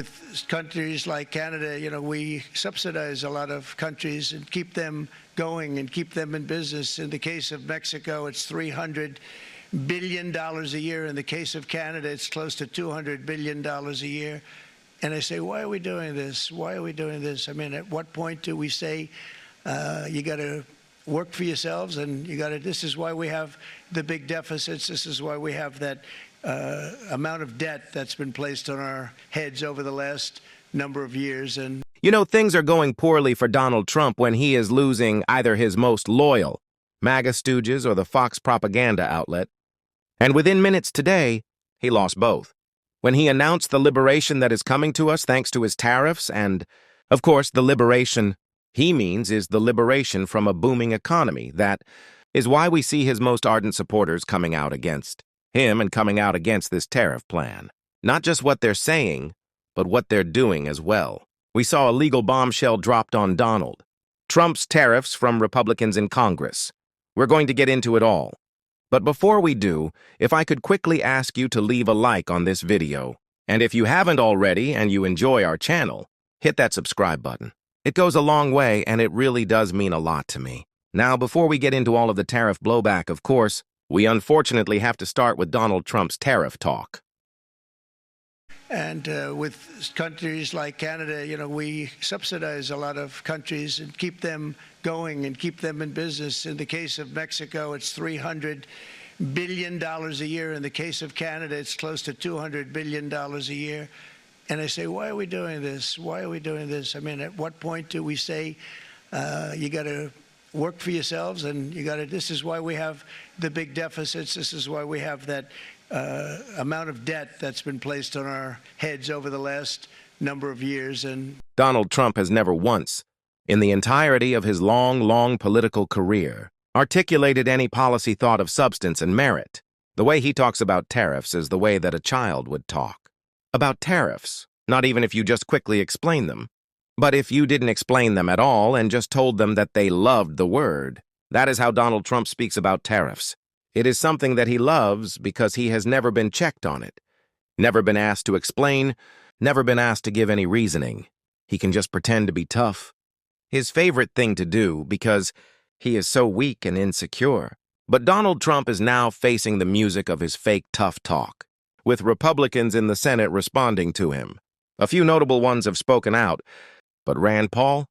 With countries like Canada, we subsidize a lot of countries and keep them going and keep them in business. In the case of Mexico, it's $300 billion a year. In the case of Canada, it's close to $200 billion a year. And I say, why are we doing this? Why are we doing this? I mean, at what point do we say, you got to work for yourselves and this is why we have the big deficits. This is why we have that amount of debt that's been placed on our heads over the last number of years. And you know, things are going poorly for Donald Trump when he is losing either his most loyal MAGA stooges or the Fox propaganda outlet. And within minutes today, he lost both. When he announced the liberation that is coming to us thanks to his tariffs, and, of course, the liberation he means is the liberation from a booming economy. That is why we see his most ardent supporters coming out against him and coming out against this tariff plan. Not just what they're saying, but what they're doing as well. We saw a legal bombshell dropped on Donald Trump's tariffs from Republicans in Congress. We're going to get into it all. But before we do, if I could quickly ask you to leave a like on this video. And if you haven't already and you enjoy our channel, hit that subscribe button. It goes a long way and it really does mean a lot to me. Now, before we get into all of the tariff blowback, of course, we unfortunately have to start with Donald Trump's tariff talk. And with countries like Canada, we subsidize a lot of countries and keep them going and keep them in business. In the case of Mexico, it's $300 billion a year. In the case of Canada, it's close to $200 billion a year. And I say, why are we doing this? Why are we doing this? I mean, at what point do we say, you got to work for yourselves and this is why we have the big deficits. This is why we have that amount of debt that's been placed on our heads over the last number of years. And Donald Trump has never once, in the entirety of his long political career, articulated any policy thought of substance and merit. The way he talks about tariffs is the way that a child would talk. About tariffs, not even if you just quickly explain them, but if you didn't explain them at all and just told them that they loved the word. That is how Donald Trump speaks about tariffs. It is something that he loves because he has never been checked on it, never been asked to explain, never been asked to give any reasoning. He can just pretend to be tough. His favorite thing to do because he is so weak and insecure. But Donald Trump is now facing the music of his fake tough talk, with Republicans in the Senate responding to him. A few notable ones have spoken out, but Rand Paul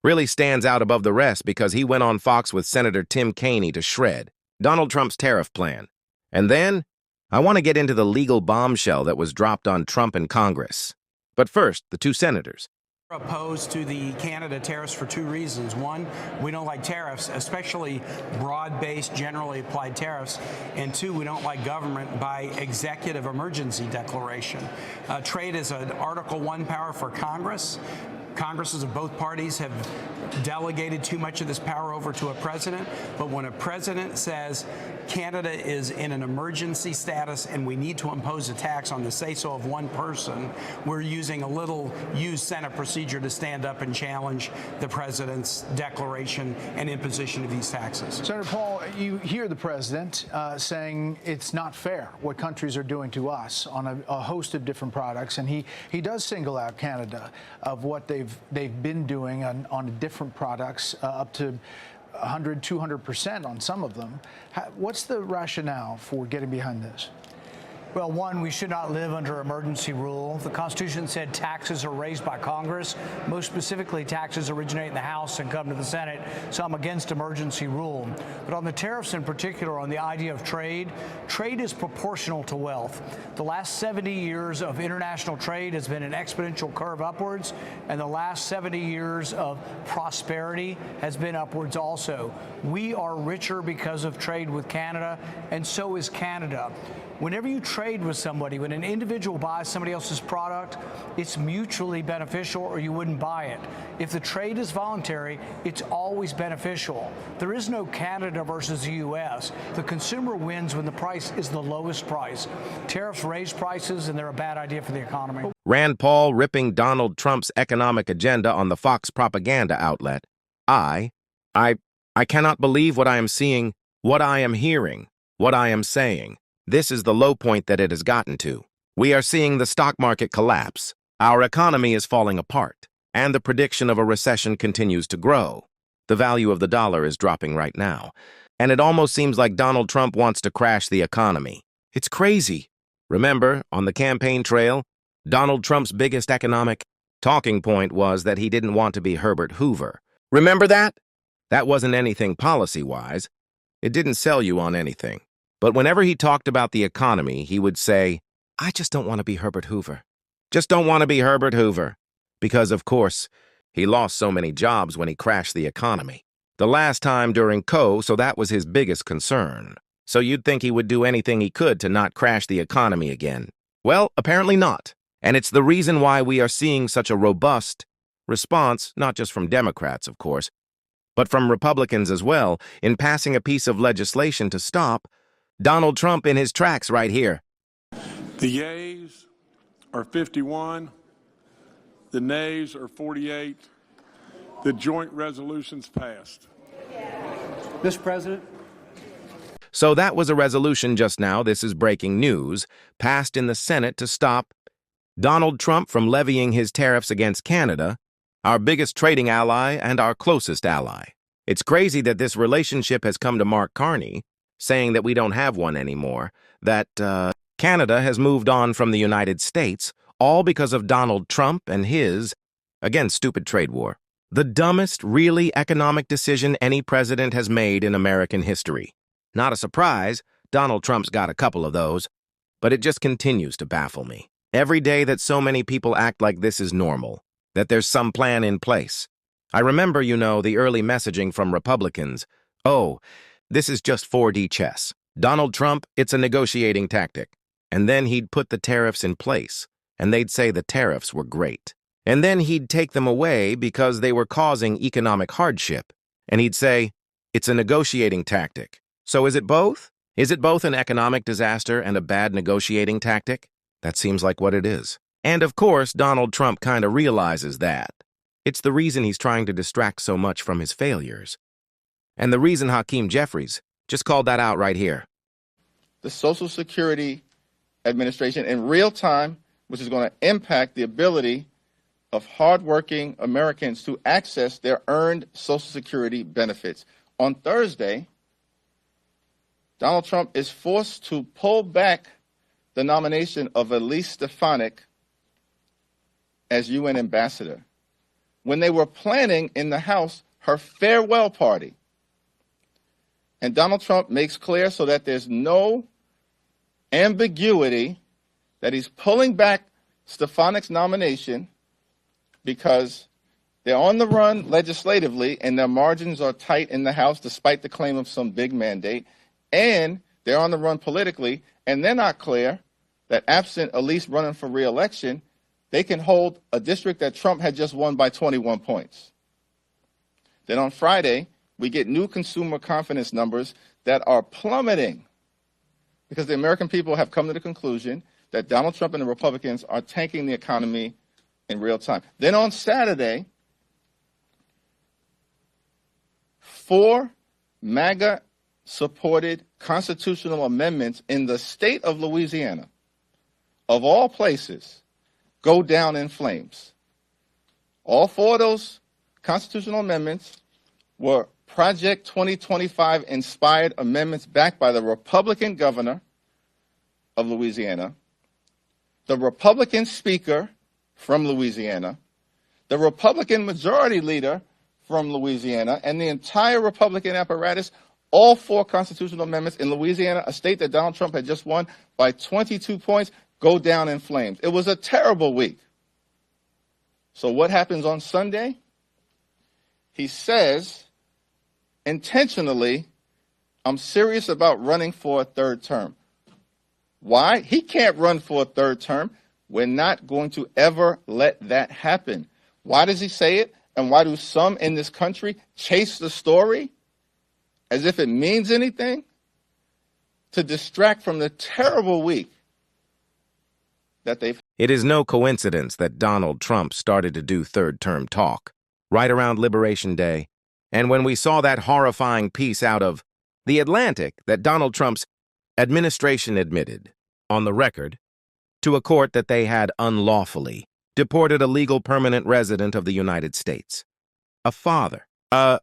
really stands out above the rest because he went on Fox with Senator Tim Kaine to shred Donald Trump's tariff plan. And then, I want to get into the legal bombshell that was dropped on Trump in Congress. But first, the two senators. Opposed to the Canada tariffs for two reasons. One, we don't like tariffs, especially broad-based, generally applied tariffs. And two, we don't like government by executive emergency declaration. Trade is an Article I power for Congress. Congresses of both parties have delegated too much of this power over to a president. But when a president says Canada is in an emergency status and we need to impose a tax on the say-so of one person, we're using a little used Senate procedure to stand up and challenge the president's declaration and imposition of these taxes. Senator Paul, you hear the president saying it's not fair what countries are doing to us on a host of different products, and he does single out Canada of what they've been doing on different products, up to 100, 200% on some of them. What's the rationale for getting behind this? Well, one, we should not live under emergency rule. The Constitution said taxes are raised by Congress. Most specifically, taxes originate in the House and come to the Senate. So I'm against emergency rule. But on the tariffs in particular, on the idea of trade, trade is proportional to wealth. The last 70 years of international trade has been an exponential curve upwards, and the last 70 years of prosperity has been upwards also. We are richer because of trade with Canada, and so is Canada. Whenever you trade with somebody, when an individual buys somebody else's product, it's mutually beneficial or you wouldn't buy it. If the trade is voluntary, it's always beneficial. There is no Canada versus the U.S. The consumer wins when the price is the lowest price. Tariffs raise prices and they're a bad idea for the economy. Rand Paul ripping Donald Trump's economic agenda on the Fox propaganda outlet. I cannot believe what I am seeing, what I am hearing, what I am saying. This is the low point that it has gotten to. We are seeing the stock market collapse. Our economy is falling apart, and the prediction of a recession continues to grow. The value of the dollar is dropping right now, and it almost seems like Donald Trump wants to crash the economy. It's crazy. Remember, on the campaign trail, Donald Trump's biggest economic talking point was that he didn't want to be Herbert Hoover. Remember that? That wasn't anything policy-wise. It didn't sell you on anything. But whenever he talked about the economy, he would say, I just don't want to be Herbert Hoover. Just don't want to be Herbert Hoover. Because, of course, he lost so many jobs when he crashed the economy. The last time during so that was his biggest concern. So you'd think he would do anything he could to not crash the economy again. Well, apparently not. And it's the reason why we are seeing such a robust response, not just from Democrats, of course, but from Republicans as well, in passing a piece of legislation to stop Donald Trump in his tracks right here. The yeas are 51. The nays are 48. The joint resolution's passed. Mr. President. So that was a resolution just now, this is breaking news, passed in the Senate to stop Donald Trump from levying his tariffs against Canada, our biggest trading ally and our closest ally. It's crazy that this relationship has come to Mark Carney, saying that we don't have one anymore, that Canada has moved on from the United States, all because of Donald Trump and his, again, stupid trade war. The dumbest, really economic decision any president has made in American history. Not a surprise, Donald Trump's got a couple of those, but it just continues to baffle me. Every day that so many people act like this is normal, that there's some plan in place. I remember, the early messaging from Republicans. Oh, this is just 4D chess. Donald Trump, it's a negotiating tactic. And then he'd put the tariffs in place, and they'd say the tariffs were great. And then he'd take them away because they were causing economic hardship. And he'd say, it's a negotiating tactic. So is it both? Is it both an economic disaster and a bad negotiating tactic? That seems like what it is. And of course, Donald Trump kind of realizes that. It's the reason he's trying to distract so much from his failures. And the reason Hakeem Jeffries just called that out right here. The Social Security Administration in real time, which is going to impact the ability of hardworking Americans to access their earned Social Security benefits. On Thursday, Donald Trump is forced to pull back the nomination of Elise Stefanik as UN ambassador when they were planning in the House her farewell party. And Donald Trump makes clear so that there's no ambiguity that he's pulling back Stefanik's nomination because they're on the run legislatively and their margins are tight in the House despite the claim of some big mandate, and they're on the run politically, and they're not clear that absent Elise running for re-election, they can hold a district that Trump had just won by 21 points. Then on Friday, we get new consumer confidence numbers that are plummeting because the American people have come to the conclusion that Donald Trump and the Republicans are tanking the economy in real time. Then on Saturday, 4 MAGA-supported constitutional amendments in the state of Louisiana, of all places, go down in flames. All 4 of those constitutional amendments were Project 2025 inspired amendments backed by the Republican governor of Louisiana, the Republican speaker from Louisiana, the Republican majority leader from Louisiana, and the entire Republican apparatus. All 4 constitutional amendments in Louisiana, a state that Donald Trump had just won by 22 points, go down in flames. It was a terrible week. So what happens on Sunday? He says, intentionally, I'm serious about running for a 3rd term. Why? He can't run for a 3rd term. We're not going to ever let that happen. Why does he say it? And why do some in this country chase the story as if it means anything? To distract from the terrible week that they've. It is no coincidence that Donald Trump started to do 3rd-term talk right around Liberation Day. And when we saw that horrifying piece out of The Atlantic that Donald Trump's administration admitted, on the record, to a court that they had unlawfully deported a legal permanent resident of the United States. A father. I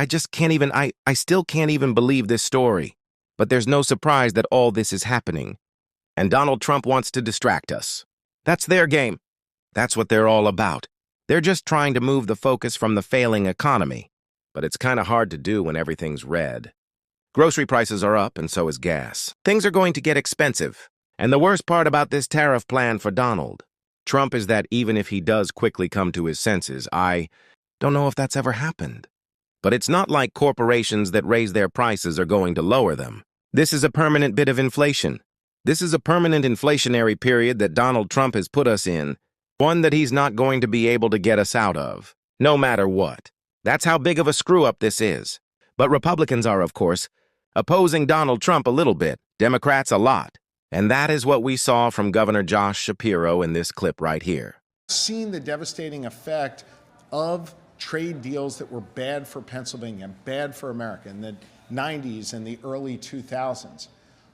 just can't even, I still can't even believe this story. But there's no surprise that all this is happening. And Donald Trump wants to distract us. That's their game. That's what they're all about. They're just trying to move the focus from the failing economy. But it's kind of hard to do when everything's red. Grocery prices are up, and so is gas. Things are going to get expensive. And the worst part about this tariff plan for Donald Trump is that even if he does quickly come to his senses, I don't know if that's ever happened. But it's not like corporations that raise their prices are going to lower them. This is a permanent bit of inflation. This is a permanent inflationary period that Donald Trump has put us in, one that he's not going to be able to get us out of, no matter what. That's how big of a screw-up this is. But Republicans are, of course, opposing Donald Trump a little bit, Democrats a lot. And that is what we saw from Governor Josh Shapiro in this clip right here. Seen the devastating effect of trade deals that were bad for Pennsylvania, bad for America in the 90s and the early 2000s.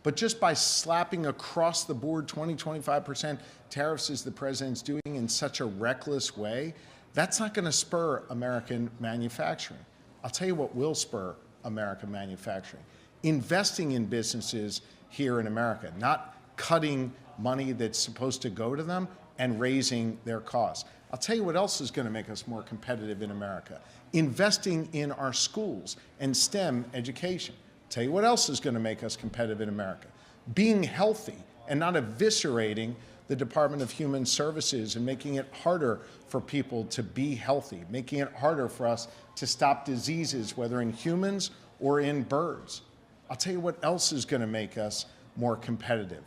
But just by slapping across the board 20-25% tariffs as the president's doing in such a reckless way, that's not going to spur American manufacturing. I'll tell you what will spur American manufacturing. Investing in businesses here in America, not cutting money that's supposed to go to them and raising their costs. I'll tell you what else is going to make us more competitive in America. Investing in our schools and STEM education. I'll tell you what else is going to make us competitive in America. Being healthy and not eviscerating the Department of Human Services and making it harder for people to be healthy, making it harder for us to stop diseases, whether in humans or in birds. I'll tell you what else is going to make us more competitive.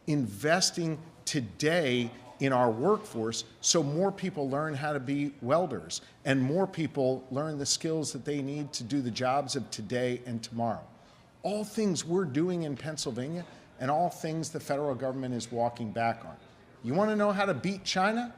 Investing today in our workforce so more people learn how to be welders and more people learn the skills that they need to do the jobs of today and tomorrow. All things we're doing in Pennsylvania and all things the federal government is walking back on. You want to know how to beat China?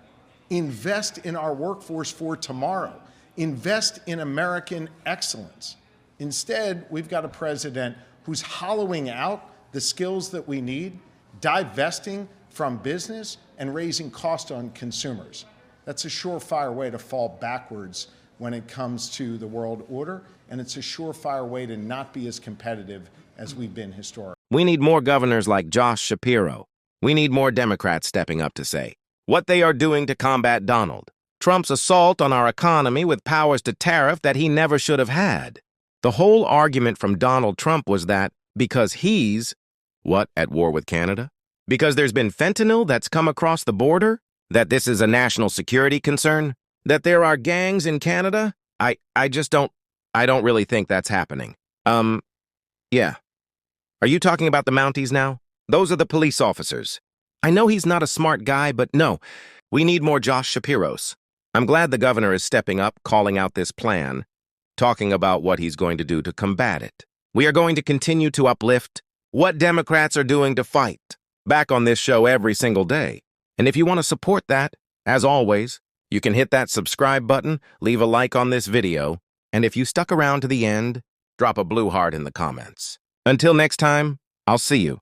Invest in our workforce for tomorrow. Invest in American excellence. Instead, we've got a president who's hollowing out the skills that we need, divesting from business, and raising cost on consumers. That's a surefire way to fall backwards when it comes to the world order, and it's a surefire way to not be as competitive as we've been historically. We need more governors like Josh Shapiro. We need more Democrats stepping up to say what they are doing to combat Donald Trump's assault on our economy with powers to tariff that he never should have had. The whole argument from Donald Trump was that because he's, at war with Canada? Because there's been fentanyl that's come across the border? That this is a national security concern? That there are gangs in Canada? I don't really think that's happening. Yeah. Are you talking about the Mounties now? Those are the police officers. I know he's not a smart guy, but no, we need more Josh Shapiros. I'm glad the governor is stepping up, calling out this plan, talking about what he's going to do to combat it. We are going to continue to uplift what Democrats are doing to fight back on this show every single day. And if you want to support that, as always, you can hit that subscribe button, leave a like on this video, and if you stuck around to the end, drop a blue heart in the comments. Until next time, I'll see you.